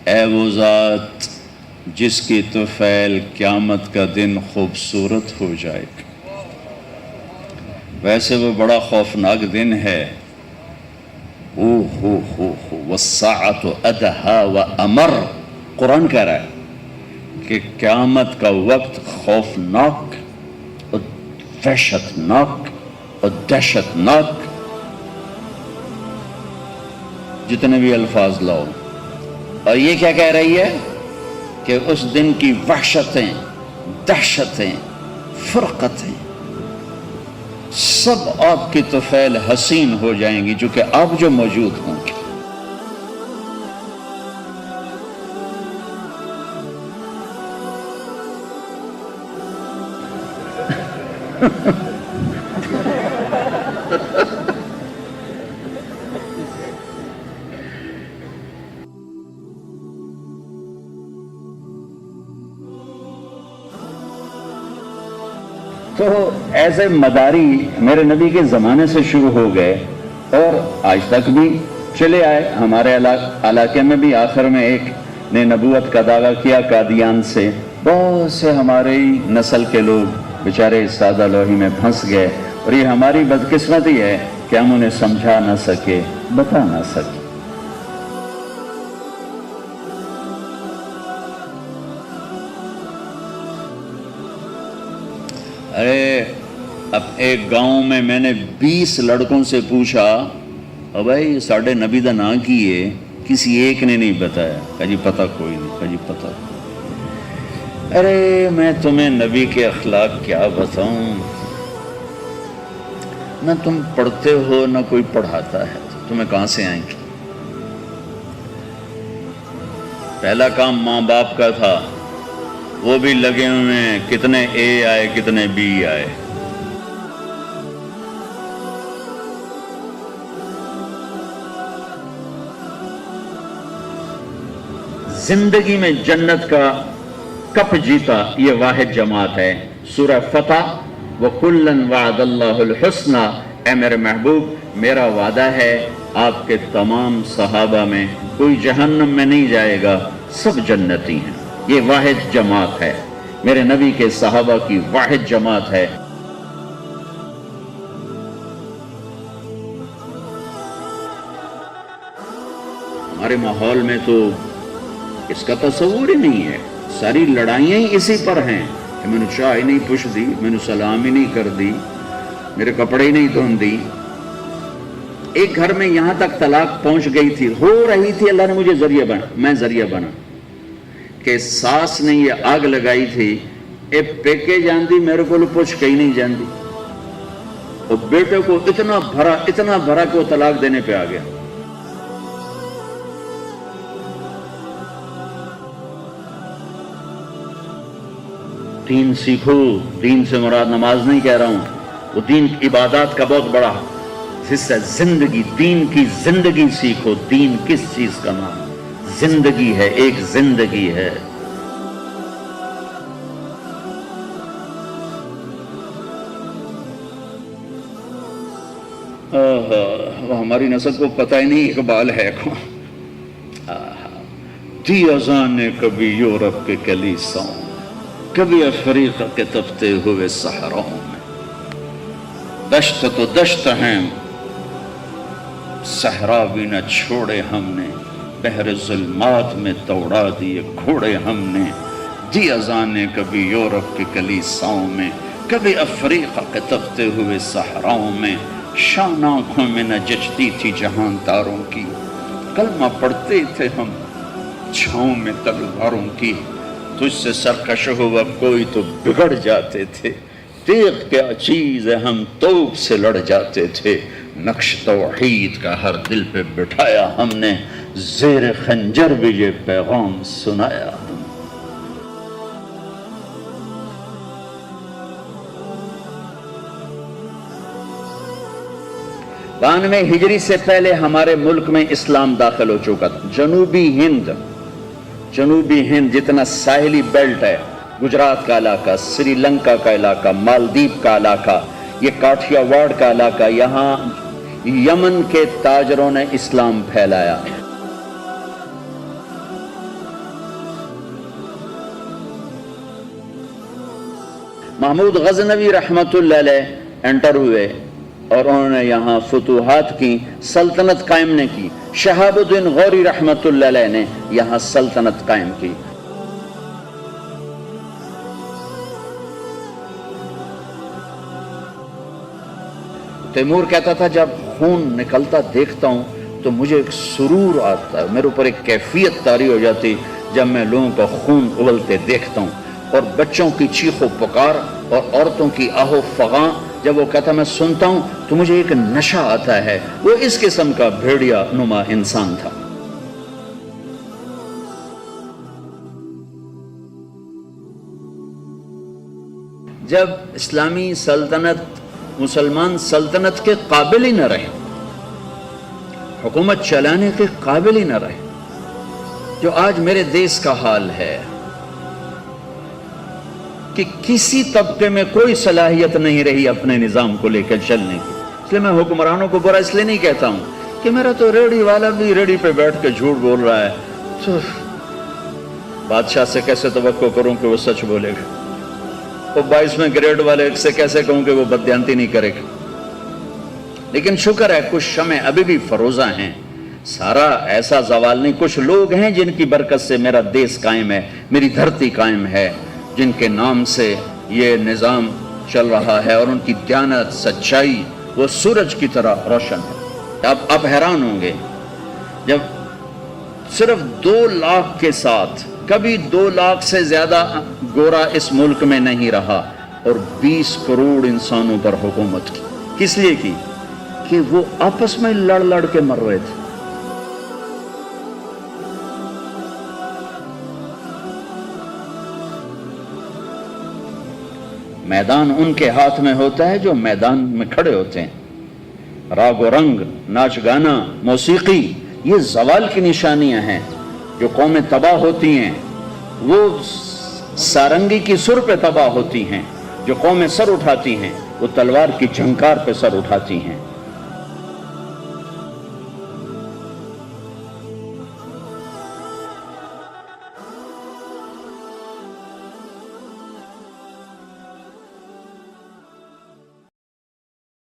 اے وہ ذات جس کی طفیل قیامت کا دن خوبصورت ہو جائے گا. ویسے وہ بڑا خوفناک دن ہے. والساعۃ ادہا وامر. قرآن کہہ رہا ہے کہ قیامت کا وقت خوفناک اور وحشتناک اور دہشتناک، جتنے بھی الفاظ لاؤ. اور یہ کیا کہہ رہی ہے کہ اس دن کی وحشتیں، دہشتیں، فرقتیں سب آپ کی طفیل حسین ہو جائیں گی چونکہ آپ جو موجود ہوں گے. تو ایسے مداری میرے نبی کے زمانے سے شروع ہو گئے اور آج تک بھی چلے آئے. ہمارے علاقے میں بھی آخر میں ایک نے نبوت کا دعویٰ کیا قادیان سے. بہت سے ہماری نسل کے لوگ بیچارے سادہ لوہی میں پھنس گئے اور یہ ہماری بدقسمتی ہے کہ ہم انہیں سمجھا نہ سکے، بتا نہ سکے. ارے اب ایک گاؤں میں نے 20 لڑکوں سے پوچھا بھائی ساڑھے نبی دا نا کی ہے، کسی ایک نے نہیں بتایا. کہا جی پتہ کوئی نہیں. کہا جی پتہ. ارے میں تمہیں نبی کے اخلاق کیا بتاؤں، نہ تم پڑھتے ہو نہ کوئی پڑھاتا ہے، تمہیں کہاں سے آئیں گے. پہلا کام ماں باپ کا تھا، وہ بھی لگے ہوئے ہیں کتنے اے آئے کتنے بی آئے. زندگی میں جنت کا کپ جیتا یہ واحد جماعت ہے. سورہ فتح وَكُلًّا وَعَدَ اللَّهُ الْحُسْنَى. اے میرے محبوب میرا وعدہ ہے آپ کے تمام صحابہ میں کوئی جہنم میں نہیں جائے گا، سب جنتی ہیں. یہ واحد جماعت ہے، میرے نبی کے صحابہ کی واحد جماعت ہے. ہمارے ماحول میں تو اس کا تصور ہی نہیں ہے. ساری لڑائیاں ہی اسی پر ہیں کہ میں نے چائے نہیں پوچھ دی، میں نے سلام ہی نہیں کر دی، میرے کپڑے ہی نہیں دھون دی. ایک گھر میں یہاں تک طلاق پہنچ گئی تھی، ہو رہی تھی، اللہ نے مجھے ذریعہ بنا، میں ذریعہ بنا کہ ساس نے یہ آگ لگائی تھی اے پیکے جاندی میرے کو پوچھ کہیں نہیں جاندی، اور بیٹے کو اتنا بھرا کہ وہ طلاق دینے پہ آ گیا. دین سیکھو. دین سے مراد نماز نہیں کہہ رہا ہوں، وہ دین عبادات کا بہت بڑا حصہ. زندگی، دین کی زندگی سیکھو. دین کس چیز کا نام؟ زندگی ہے، ایک زندگی ہے. ہماری نسل کو پتہ ہی نہیں اقبال ہے کون. دی اذان کبھی یورپ کے کلیساؤں، کبھی افریقہ کے تپتے ہوئے صحراؤں میں. دشت تو دشت ہیں، صحرا بھی نہ چھوڑے ہم نے، بحر ظلمات میں دوڑا دیے گھوڑے ہم نے. دی اذانیں کبھی یورپ کے کلیساؤں میں، کبھی افریقہ کے تپتے ہوئے صحراؤں میں. شان آنکھوں میں نہ جچتی تھی جہاں تاروں کی، کلمہ پڑھتے تھے ہم چھاؤں میں تلواروں کی. تجھ سے سرکش ہوا کوئی تو بگڑ جاتے تھے، تیغ کیا چیز ہے ہم توپ سے لڑ جاتے تھے. نقش توحید کا ہر دل پہ بٹھایا ہم نے، زیر خنجر بھی یہ پیغام سنایا. 92 ہجری سے پہلے ہمارے ملک میں اسلام داخل ہو چکا تھا. جنوبی ہند جتنا ساحلی بیلٹ ہے، گجرات کا علاقہ، سری لنکا کا علاقہ، مالدیپ کا علاقہ، یہ کاٹھیا واڑ کا علاقہ، یہاں یمن کے تاجروں نے اسلام پھیلایا. محمود غزنوی رحمت اللہ علیہ انٹر ہوئے اور انہوں نے یہاں فتوحات کی، سلطنت قائم نے کی۔ شہاب الدین غوری رحمت اللہ علیہ نے یہاں سلطنت قائم کی۔ تیمور کہتا تھا جب خون نکلتا دیکھتا ہوں تو مجھے ایک سرور آتا ہے، میرے اوپر ایک کیفیت طاری ہو جاتی جب میں لوگوں کا خون اگلتے دیکھتا ہوں، اور بچوں کی چیخ و پکار اور عورتوں کی آہ و فغاں جب وہ کہتا میں سنتا ہوں تو مجھے ایک نشہ آتا ہے۔ وہ اس قسم کا بھیڑیا نما انسان تھا۔ جب اسلامی سلطنت مسلمان سلطنت کے قابل ہی نہ رہے، حکومت چلانے کے قابل ہی نہ رہے، جو آج میرے دیش کا حال ہے کہ کسی طبقے میں کوئی صلاحیت نہیں رہی اپنے نظام کو لے کر چلنے کی۔ اس لیے میں حکمرانوں کو برا اس لیے نہیں کہتا ہوں کہ میرا تو ریڑھی والا بھی ریڑھی پہ بیٹھ کے جھوٹ بول رہا ہے، تو بادشاہ سے کیسے توقع کروں کہ وہ سچ بولے گا؟ وہ 22ویں گریڈ والے سے کیسے کہوں کہ وہ بددیانتی نہیں کرے گا؟ لیکن شکر ہے کچھ شمع ابھی بھی فروزہ ہیں، سارا ایسا زوال نہیں۔ کچھ لوگ ہیں جن کی برکت سے میرا دیش قائم ہے، میری دھرتی قائم ہے، جن کے نام سے یہ نظام چل رہا ہے، اور ان کی دیانت سچائی وہ سورج کی طرح روشن ہے۔ اب آپ حیران ہوں گے جب صرف 2 لاکھ کے ساتھ، کبھی 2 لاکھ سے زیادہ گورا اس ملک میں نہیں رہا، اور 20 کروڑ انسانوں پر حکومت کی۔ کس لیے کی؟ کہ وہ آپس میں لڑ لڑ کے مر رہے تھے۔ میدان ان کے ہاتھ میں ہوتا ہے جو میدان میں کھڑے ہوتے ہیں۔ راگ و رنگ، ناچ گانا، موسیقی، یہ زوال کی نشانیاں ہیں۔ جو قومیں تباہ ہوتی ہیں وہ سارنگی کی سر پہ تباہ ہوتی ہیں، جو قومیں سر اٹھاتی ہیں وہ تلوار کی جھنکار پہ سر اٹھاتی ہیں۔